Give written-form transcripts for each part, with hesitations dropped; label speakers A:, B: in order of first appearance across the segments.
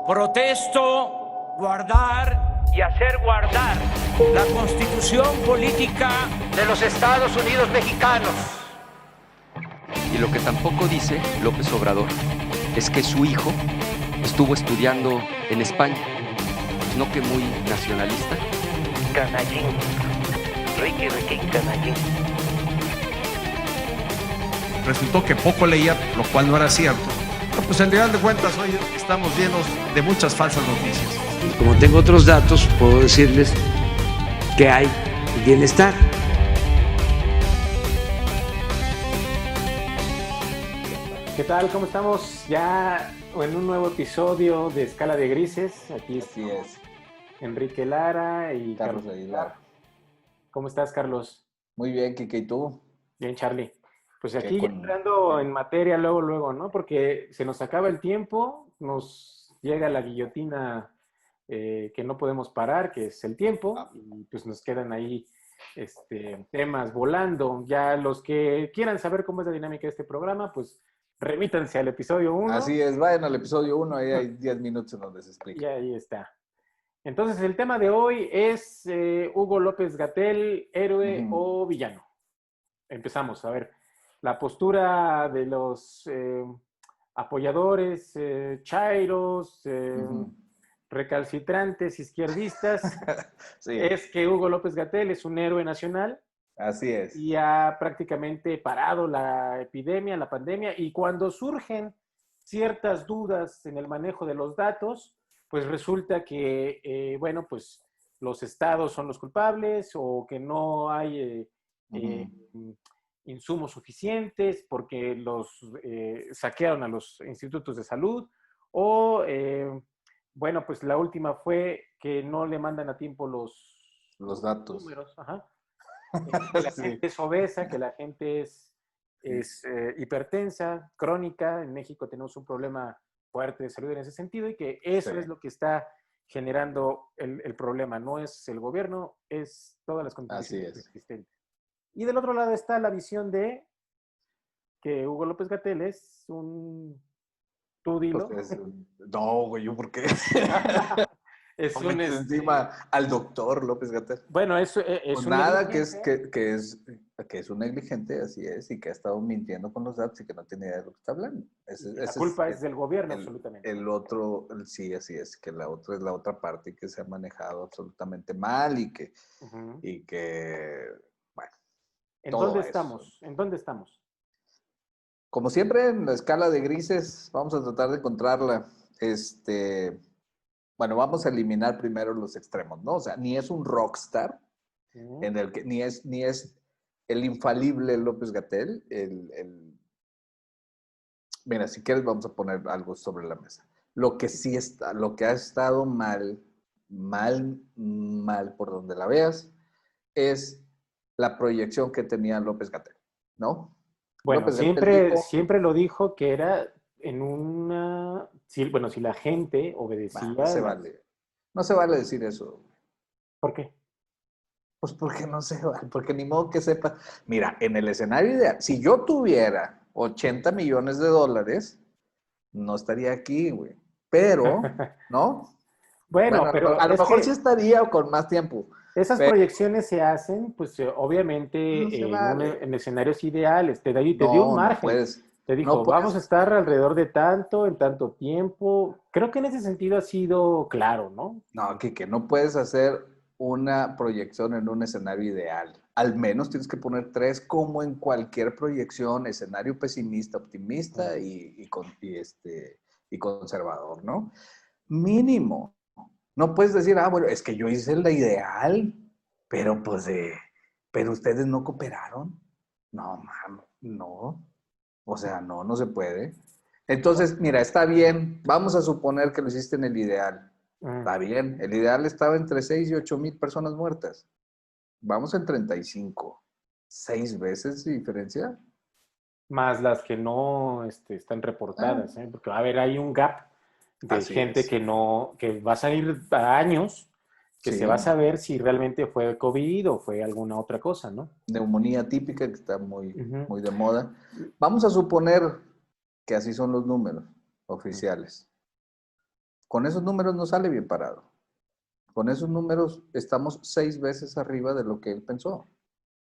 A: Protesto guardar y hacer guardar la Constitución política de los Estados Unidos mexicanos.
B: Y lo que tampoco dice López Obrador es que su hijo estuvo estudiando en España. ¿No que muy nacionalista?
C: Canallín, Ricky Canallín.
D: Resultó que poco leía, lo cual no era cierto. Pero pues en realidad de cuentas hoy estamos llenos de muchas falsas noticias.
E: Como tengo otros datos, puedo decirles que hay bienestar.
F: ¿Qué tal? ¿Cómo estamos? Ya en un nuevo episodio de Escala de Grises. Aquí
G: Así es.
F: Enrique Lara y
G: Carlos Aguilar.
F: ¿Cómo estás, Carlos?
G: Muy bien, Kike, ¿y tú?
F: Bien, Charlie. Pues
G: ¿Qué
F: aquí
G: con-
F: entrando en materia luego, ¿no? Porque se nos acaba el tiempo, nos llega la guillotina que no podemos parar, que es el tiempo, y pues nos quedan ahí temas volando. Ya los que quieran saber cómo es la dinámica de este programa, pues remítanse al episodio 1.
G: Así es, vayan al episodio 1, ahí hay 10 minutos en donde se
F: Y
G: explica.
F: ahí está. Entonces, el tema de hoy es Hugo López-Gatell, héroe o villano. Empezamos, a ver, la postura de los apoyadores, chairos, recalcitrantes, izquierdistas,
G: Sí,
F: es que Hugo López-Gatell es un héroe nacional
G: así es.
F: y ha prácticamente parado la epidemia, la pandemia, y cuando surgen ciertas dudas en el manejo de los datos, pues resulta que, bueno, pues los estados son los culpables o que no hay insumos suficientes porque los saquearon a los institutos de salud o, bueno, pues la última fue que no le mandan a tiempo
G: Los datos.
F: números, ajá. Que la
G: Sí.
F: gente es obesa, que la gente es hipertensa, crónica. En México tenemos un problema fuerte de salud en ese sentido y que eso
G: Sí.
F: es lo que está generando el problema. No es el gobierno, es todas las
G: Así
F: condiciones
G: es.
F: existentes. Y del otro lado está la visión de que Hugo López-Gatell es un... Tú dilo.
G: Pues no, güey, ¿yo por qué?
F: Es
G: No metes encima al doctor López-Gatell.
F: Bueno, es
G: Pues
F: un
G: nada,
F: negligente.
G: que es un negligente, así es, y que ha estado mintiendo con los datos y que no tiene idea de lo que está hablando.
F: La culpa es del gobierno, absolutamente.
G: El otro, sí, así es, que la otra es la otra parte que se ha manejado absolutamente mal y que,
F: Uh-huh.
G: bueno,
F: ¿En
G: todo
F: dónde
G: eso.
F: estamos? ¿En dónde estamos?
G: Como siempre, en la escala de grises, vamos a tratar de encontrarla. Bueno, vamos a eliminar primero los extremos, ¿no? O sea, ni es un rockstar,
F: Uh-huh.
G: en el que ni es el infalible López-Gatell, mira, si quieres vamos a poner algo sobre la mesa. Lo que sí está, lo que ha estado mal por donde la veas, es la proyección que tenía López-Gatell, ¿no?
F: Bueno,
G: López-Gatell dijo,
F: siempre lo dijo que era en una... bueno, si la gente obedecía...
G: no se vale. No se vale decir eso.
F: ¿Por qué?
G: Pues porque no se vale, porque ni modo que sepa. Mira, en el escenario ideal, si yo tuviera 80 millones de dólares, no estaría aquí, güey. Pero, ¿no?
F: Bueno, pero
G: a lo
F: es
G: mejor
F: que
G: sí estaría con más tiempo.
F: esas
G: Pero
F: proyecciones se hacen, pues obviamente
G: no se vale.
F: en escenarios ideales. Te dio un
G: No
F: margen.
G: puedes.
F: Te dijo,
G: No
F: vamos a
G: puedes.
F: estar alrededor de tanto, en tanto tiempo. Creo que en ese sentido ha sido claro, ¿no?
G: No, que no puedes hacer una proyección en un escenario ideal. Al menos tienes que poner 3 como en cualquier proyección, escenario pesimista, optimista y conservador, ¿no? Mínimo. No puedes decir, bueno, es que yo hice la ideal, pero pues, pero ustedes no cooperaron. No, mano, no. O sea, no se puede. Entonces, mira, está bien, vamos a suponer que lo hiciste en el ideal. Está bien, el ideal estaba entre 6 y 8 mil personas muertas. Vamos en 35. 6 veces de diferencia.
F: Más las que no están reportadas,
G: Ah,
F: ¿eh? Porque, a ver, hay un gap de
G: así
F: gente
G: es.
F: que va a salir a años, que se va a
G: Sí,
F: saber si realmente fue COVID o fue alguna otra cosa, ¿no?
G: neumonía típica que está muy,
F: Uh-huh.
G: muy de moda. Vamos a suponer que así son los números oficiales. Con esos números no sale bien parado. Con esos números estamos 6 veces arriba de lo que él pensó.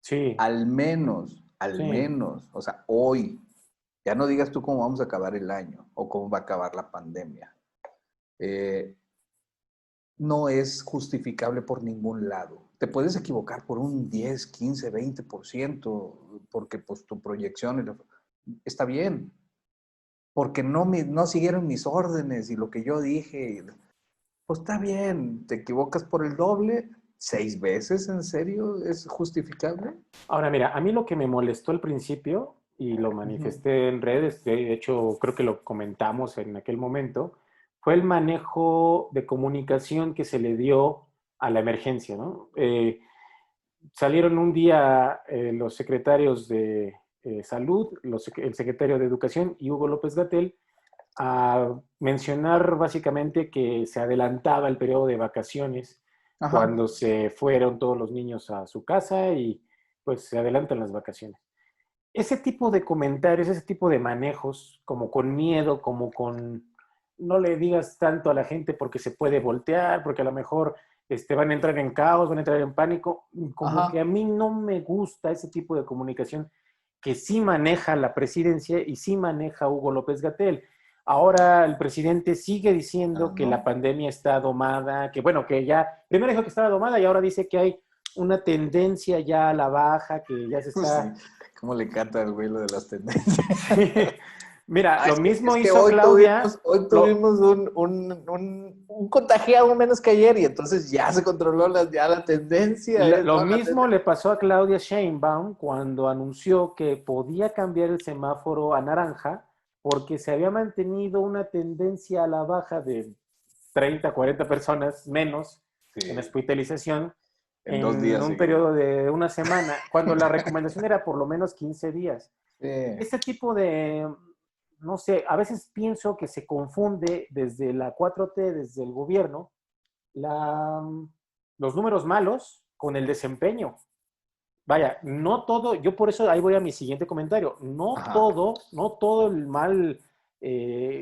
F: Sí,
G: Al menos,
F: sí.
G: o sea, hoy. Ya no digas tú cómo vamos a acabar el año o cómo va a acabar la pandemia. No es justificable por ningún lado. Te puedes equivocar por un 10, 15, 20%, porque pues tu proyección está bien, porque no siguieron mis órdenes y lo que yo dije. Pues está bien, te equivocas por el doble, 6 veces, ¿en serio? ¿Es justificable?
F: Ahora, mira, a mí lo que me molestó al principio, y lo
G: Ujú.
F: manifesté en redes, de hecho creo que lo comentamos en aquel momento, fue el manejo de comunicación que se le dio a la emergencia, ¿no? Salieron un día los secretarios de Salud, el secretario de Educación y Hugo López Gatell a mencionar básicamente que se adelantaba el periodo de vacaciones
G: Ajá.
F: cuando se fueron todos los niños a su casa y pues se adelantan las vacaciones. Ese tipo de comentarios, ese tipo de manejos, como con miedo, como con no le digas tanto a la gente porque se puede voltear, porque a lo mejor van a entrar en caos, van a entrar en pánico, como que a
G: Ajá.
F: mí no me gusta ese tipo de comunicación que sí maneja la presidencia y sí maneja Hugo López Gatell. Ahora el presidente sigue
G: Ah,
F: diciendo que la
G: no.
F: pandemia está domada, que bueno, que ya, primero dijo que estaba domada y ahora dice que hay una tendencia ya a la baja, que ya se
G: Pues sí,
F: está.
G: cómo le canta al güey lo de las tendencias.
F: Sí. Mira,
G: Ah,
F: lo
G: es
F: mismo
G: que
F: hizo Claudia,
G: hoy tuvimos un contagiado menos que ayer y entonces ya se controló ya la tendencia.
F: lo
G: No, la
F: mismo
G: tendencia.
F: le pasó a Claudia Sheinbaum cuando anunció que podía cambiar el semáforo a naranja porque se había mantenido una tendencia a la baja de 30, 40 personas menos en
G: Sí,
F: hospitalización
G: en 2
F: en
G: días
F: un
G: seguidos.
F: periodo de una semana, cuando la recomendación era por lo menos 15 días.
G: Sí,
F: Ese tipo de, no sé, a veces pienso que se confunde desde la 4T, desde el gobierno, la, los números malos con el desempeño. Vaya, no todo, yo por eso ahí voy a mi siguiente comentario,
G: ajá.
F: no todo el mal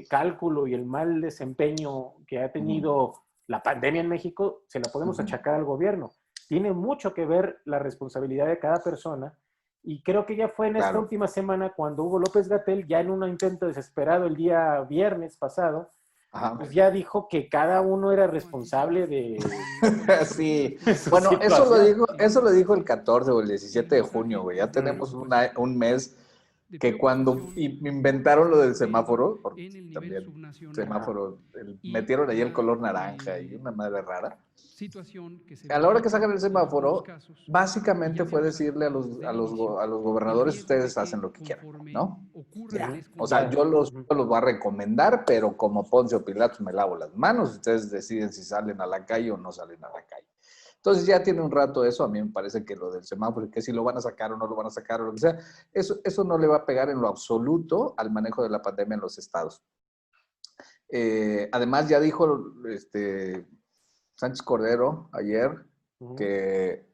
F: cálculo y el mal desempeño que ha
G: Ujú,
F: tenido la pandemia en México se la podemos
G: ujú.
F: achacar al gobierno. Tiene mucho que ver la responsabilidad de cada persona y creo que ya fue en esta
G: Claro.
F: última semana cuando Hugo López Gatell, ya en un intento desesperado el día viernes pasado,
G: Ajá.
F: pues ya dijo que cada uno era responsable
G: Sí.
F: de su
G: Bueno,
F: situación.
G: eso lo dijo el 14 o el 17 de junio, güey. Ya tenemos un mes que cuando inventaron lo del semáforo, porque también
F: Ajá.
G: semáforo, metieron ahí el color naranja y una madre rara. A la hora que sacan el semáforo, básicamente fue decirle a los gobernadores, ustedes hacen lo que quieran, ¿no? Ya. O sea,
F: Ya.
G: yo los voy a recomendar, pero como Poncio Pilatos me lavo las manos, ustedes deciden si salen a la calle o no salen a la calle. Entonces ya tiene un rato eso, a mí me parece que lo del semáforo, que si lo van a sacar o no lo van a sacar o lo que sea, eso no le va a pegar en lo absoluto al manejo de la pandemia en los estados. Además ya dijo Sánchez Cordero ayer
F: Ujú.
G: que,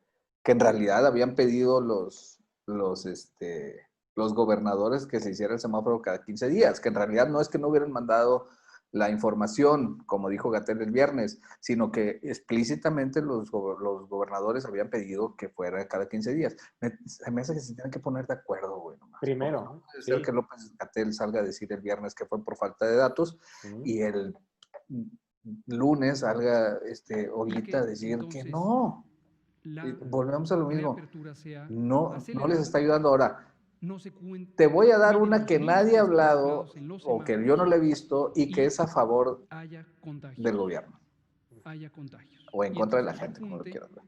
G: que en realidad habían pedido los, los gobernadores que se hiciera el semáforo cada 15 días, que en realidad no es que no hubieran mandado la información, como dijo Gatell el viernes, sino que explícitamente los gobernadores habían pedido que fuera cada 15 días. Me hace que se tienen que poner de acuerdo, güey, nomás, porque no
F: Primero,
G: puede ser
F: sí.
G: que López Gatell salga a decir el viernes que fue por falta de datos
F: Ujú.
G: y el lunes salga ahorita a decir que no. Volvemos a lo mismo. No, no les está ayudando ahora. Te voy a dar una que nadie ha hablado o que yo no le he visto y que es a favor del gobierno o en contra de la gente, como lo quieras ver.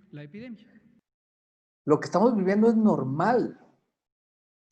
G: Lo que estamos viviendo es normal.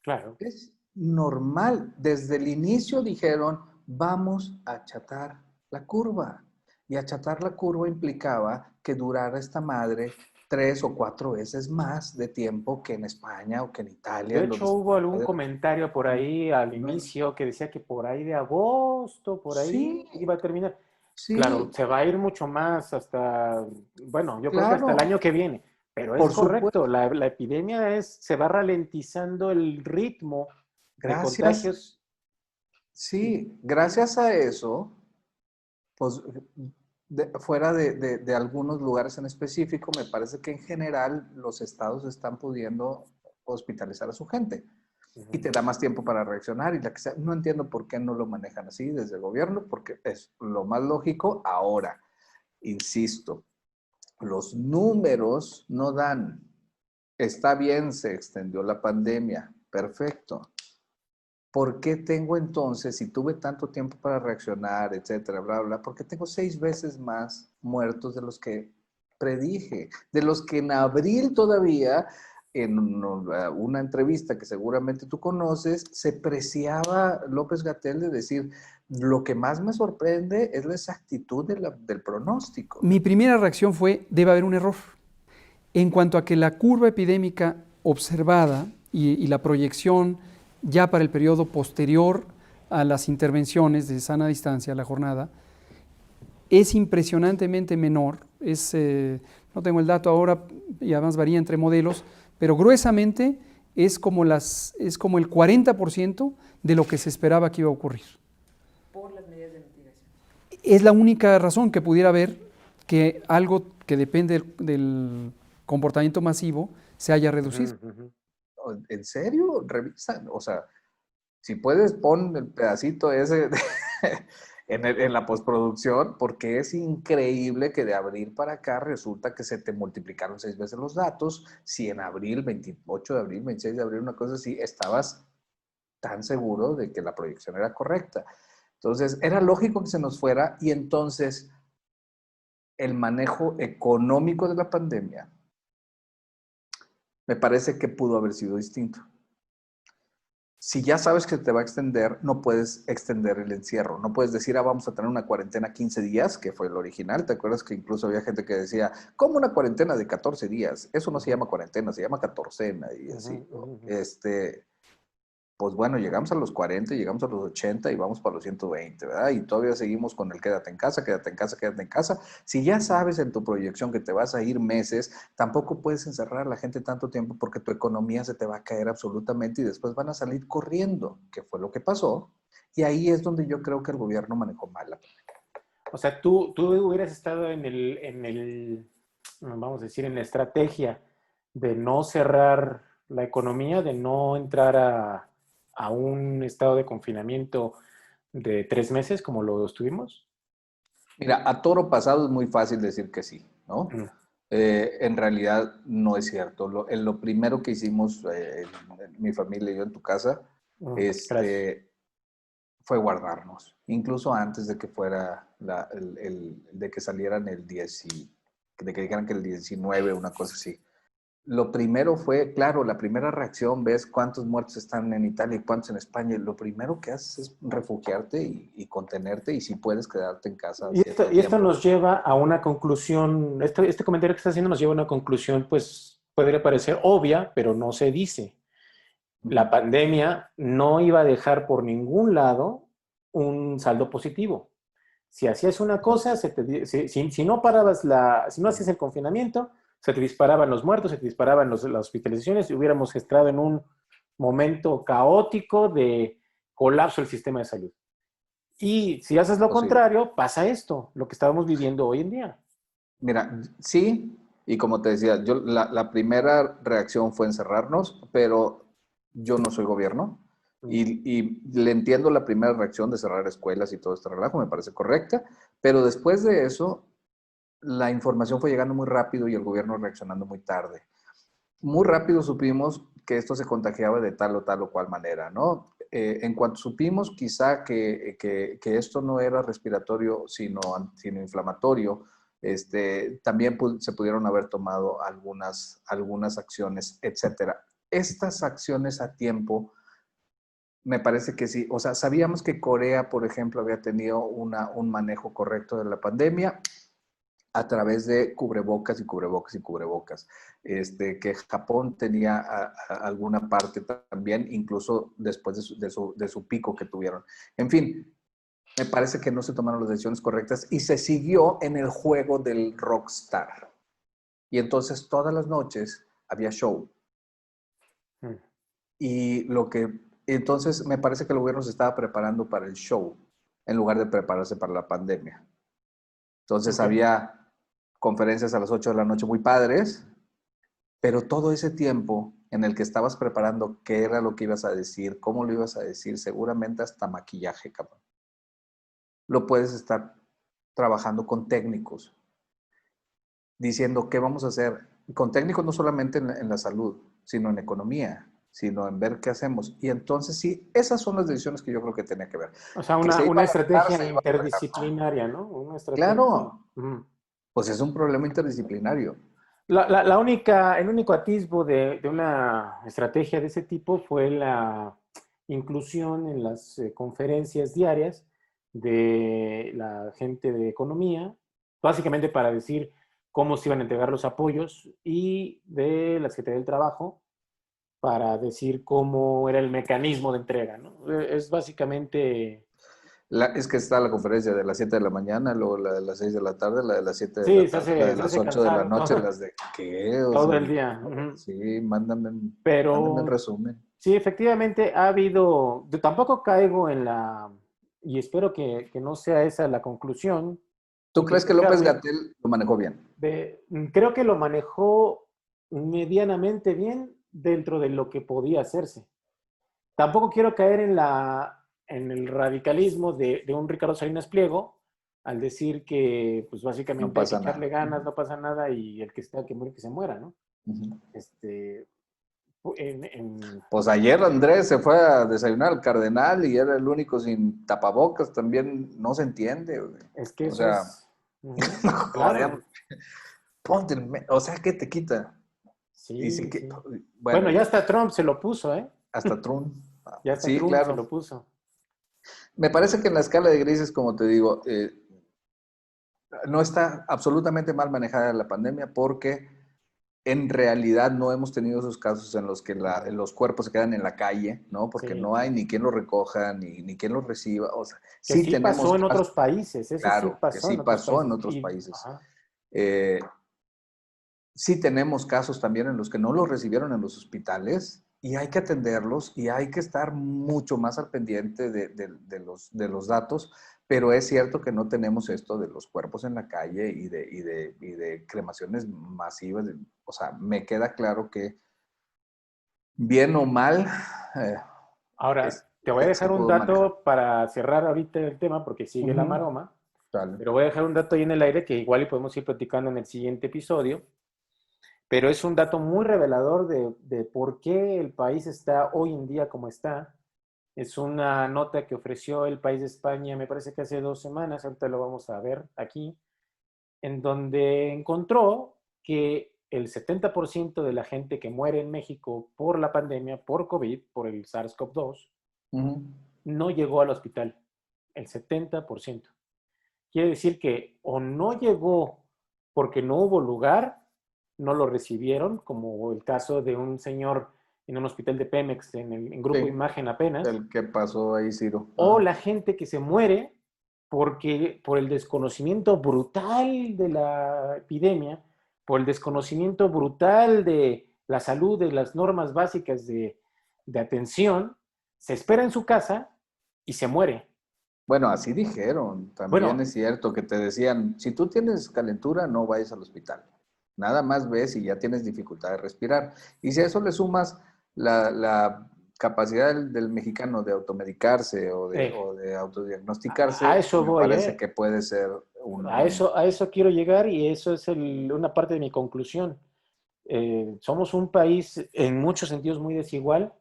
F: Claro.
G: Es normal. Desde el inicio dijeron, vamos a achatar la curva. Y achatar la curva implicaba que durara esta madre 3 o 4 veces más de tiempo que en España o que en Italia,
F: De
G: en
F: hecho,
G: donde se
F: hubo algún
G: puede.
F: comentario por ahí al
G: No.
F: inicio que decía que por ahí de agosto, por ahí
G: Sí,
F: iba a terminar. Claro,
G: sí,
F: se va a ir mucho más hasta, bueno, yo creo que hasta el
G: claro,
F: año que viene, pero es
G: por
F: correcto,
G: supuesto.
F: la epidemia se va ralentizando el ritmo de
G: Gracias,
F: contagios y
G: sí, gracias a eso Pues fuera de algunos lugares en específico, me parece que en general los estados están pudiendo hospitalizar a su gente y te da más tiempo para reaccionar y la que sea. No entiendo por qué no lo manejan así desde el gobierno, porque es lo más lógico. Ahora, insisto, los números no dan. Está bien, se extendió la pandemia, perfecto. ¿Por qué tengo entonces, si tuve tanto tiempo para reaccionar, etcétera, bla, bla, por qué tengo 6 veces más muertos de los que predije? De los que en abril todavía, en una entrevista que seguramente tú conoces, se preciaba López-Gatell de decir, lo que más me sorprende es la exactitud del pronóstico.
H: Mi primera reacción fue, debe haber un error. En cuanto a que la curva epidémica observada y la proyección ya para el periodo posterior a las intervenciones de sana distancia, a la jornada, es impresionantemente menor. No tengo el dato ahora y además varía entre modelos, pero gruesamente es como el 40% de lo que se esperaba que iba a ocurrir.
I: Por las medidas de mitigación.
H: Es la única razón que pudiera haber que algo que depende del comportamiento masivo se haya reducido.
G: ¿En serio? Revisa, o sea, si puedes pon el pedacito ese en la postproducción, porque es increíble que de abril para acá resulta que se te multiplicaron 6 veces los datos. Si en abril, 28 de abril, 26 de abril, una cosa así, estabas tan seguro de que la proyección era correcta. Entonces, era lógico que se nos fuera y entonces el manejo económico de la pandemia me parece que pudo haber sido distinto. Si ya sabes que te va a extender, no puedes extender el encierro. No puedes decir, vamos a tener una cuarentena 15 días, que fue el original. ¿Te acuerdas que incluso había gente que decía, ¿cómo una cuarentena de 14 días? Eso no se llama cuarentena, se llama catorcena y así. Pues bueno, llegamos a los 40, llegamos a los 80 y vamos para los 120, ¿verdad? Y todavía seguimos con el quédate en casa, quédate en casa, quédate en casa. Si ya sabes en tu proyección que te vas a ir meses, tampoco puedes encerrar a la gente tanto tiempo porque tu economía se te va a caer absolutamente y después van a salir corriendo, que fue lo que pasó. Y ahí es donde yo creo que el gobierno manejó mal la pandemia.
F: O sea, tú hubieras estado vamos a decir, en la estrategia de no cerrar la economía, de no entrar a un estado de confinamiento de 3 meses como lo estuvimos?
G: Mira, a toro pasado es muy fácil decir que sí, ¿no? En realidad no es cierto. Lo primero que hicimos, mi familia y yo en tu casa, fue guardarnos. Incluso antes de que fuera de que salieran de que dijeran que el 19, una cosa así. Lo primero fue, claro, la primera reacción, ves cuántos muertos están en Italia y cuántos en España. Lo primero que haces es refugiarte y contenerte y si puedes quedarte en casa.
F: Y esto nos lleva a una conclusión, este comentario que está haciendo nos lleva a una conclusión, pues podría parecer obvia, pero no se dice. La pandemia no iba a dejar por ningún lado un saldo positivo. Si hacías una cosa, si no parabas si no hacías el confinamiento, se te disparaban los muertos, se te disparaban las hospitalizaciones y hubiéramos entrado en un momento caótico de colapso del sistema de salud. Y si haces lo contrario, pasa esto, lo que estábamos viviendo hoy en día.
G: Mira, sí, y como te decía, la primera reacción fue encerrarnos, pero yo no soy gobierno y le entiendo la primera reacción de cerrar escuelas y todo este relajo, me parece correcta, pero después de eso la información fue llegando muy rápido y el gobierno reaccionando muy tarde. Muy rápido supimos que esto se contagiaba de tal o cual manera, ¿no? En cuanto supimos quizá que esto no era respiratorio, sino inflamatorio, también se pudieron haber tomado algunas acciones, etcétera. Estas acciones a tiempo, me parece que sí. O sea, sabíamos que Corea, por ejemplo, había tenido un manejo correcto de la pandemia a través de cubrebocas y cubrebocas y cubrebocas. Que Japón tenía alguna parte también, incluso después de su pico que tuvieron. En fin, me parece que no se tomaron las decisiones correctas y se siguió en el juego del rockstar. Y entonces todas las noches había show. Y entonces me parece que el gobierno se estaba preparando para el show en lugar de prepararse para la pandemia. Entonces
F: Ok.
G: había conferencias a las 8 de la noche muy padres, pero todo ese tiempo en el que estabas preparando qué era lo que ibas a decir, cómo lo ibas a decir, seguramente hasta maquillaje, cabrón. Lo puedes estar trabajando con técnicos, diciendo qué vamos a hacer. Con técnicos no solamente en la salud, sino en economía, sino en ver qué hacemos. Y entonces sí, esas son las decisiones que yo creo que tenía que ver.
F: O sea,
G: Que se iba
F: una
G: a levantar,
F: estrategia
G: se iba a levantar.
F: interdisciplinaria, ¿no? Una estrategia.
G: Claro,
F: Ujú.
G: pues es un problema interdisciplinario.
F: El único atisbo de una estrategia de ese tipo fue la inclusión en las conferencias diarias de la gente de economía, básicamente para decir cómo se iban a entregar los apoyos, y de la Secretaría del Trabajo para decir cómo era el mecanismo de entrega, ¿no? Es básicamente,
G: Es que está la conferencia de las 7 de la mañana, luego la de las 6 de la tarde, la de las 7 de la
F: sí,
G: tarde, la de
F: se
G: las
F: hace
G: 8 de la
F: cansado
G: noche, las de ¿qué? O
F: todo
G: sea,
F: el día. Ujú.
G: sí, mándame el
F: Pero
G: resumen.
F: sí, efectivamente ha habido, yo tampoco caigo en y espero que no sea esa la conclusión
G: ¿Tú crees que López
F: irresponsable,
G: Gatell lo manejó bien?
F: creo que lo manejó medianamente bien dentro de lo que podía hacerse. Tampoco quiero caer en el radicalismo de un Ricardo Salinas Pliego al decir que, pues
G: No
F: básicamente hay que
G: pasa
F: echarle
G: nada.
F: ganas, no pasa nada, y el que esté que muere, que se muera, ¿no?
G: Ujú.
F: Este,
G: Pues ayer Andrés se fue a desayunar al Cardenal y era el único sin tapabocas, también no se entiende, güey.
F: es que
G: O
F: eso
G: sea,
F: es, ujú,
G: joder,
F: claro,
G: ponte o sea, ¿qué te quita? Y
F: sí,
G: sí que,
F: sí.
G: bueno,
F: Bueno, ya hasta Trump se lo puso, ¿eh?
G: hasta Trump.
F: Ya hasta
G: Sí,
F: Trump se
G: claro.
F: lo puso.
G: Me parece que en la escala de grises, como te digo, no está absolutamente mal manejada la pandemia porque en realidad no hemos tenido esos casos en los que los cuerpos se quedan en la calle, ¿no? Porque
F: Sí.
G: no hay ni quien los recoja, ni quien los reciba. O sea,
F: Que
G: sí
F: sí
G: tenemos
F: pasó en
G: casos,
F: otros países, eso sí
G: claro, que
F: pasó
G: sí
F: en otros
G: pasó en
F: países.
G: otros países.
F: Ajá.
G: Eh, sí tenemos casos también en los que no los recibieron en los hospitales y hay que atenderlos y hay que estar mucho más al pendiente de los datos, pero es cierto que no tenemos esto de los cuerpos en la calle y de cremaciones masivas. O sea, me queda claro que bien o mal, eh,
F: Ahora, te voy a
G: se
F: dejar un
G: pudo manejar.
F: dato para cerrar ahorita el tema, porque sigue la
G: Ujú.
F: maroma,
G: Dale.
F: pero voy a dejar un dato ahí en el aire que igual y podemos ir platicando en el siguiente episodio, pero es un dato muy revelador de por qué el país está hoy en día como está. Es una nota que ofreció el país de España, me parece que hace 2 semanas, ahorita lo vamos a ver aquí, en donde encontró que el 70% de la gente que muere en México por la pandemia, por COVID, por el SARS-CoV-2,
G: Ujú.
F: no llegó al hospital. El 70%. Quiere decir que o no llegó porque no hubo lugar, no lo recibieron, como el caso de un señor en un hospital de Pemex, en Grupo
G: Sí,
F: Imagen apenas,
G: el que pasó ahí, Ciro.
F: o
G: Ajá.
F: la gente que se muere por el desconocimiento brutal de la epidemia, por el desconocimiento brutal de la salud, de las normas básicas de atención, se espera en su casa y se muere.
G: Bueno, así dijeron. También
F: Bueno,
G: es cierto que te decían, si tú tienes calentura, no vayas al hospital. Nada más ves y ya tienes dificultad de respirar. Y si a eso le sumas la capacidad del mexicano de automedicarse
F: eh,
G: o de
F: a
G: autodiagnosticarse,
F: eso
G: me
F: voy,
G: parece que puede ser
F: a eso quiero llegar, y eso es una parte de mi conclusión. Somos un país en muchos sentidos muy desigual,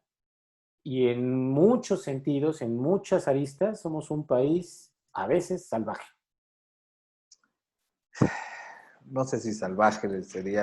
F: y en muchos sentidos, en muchas aristas, somos un país a veces salvaje.
G: no sé si salvaje sería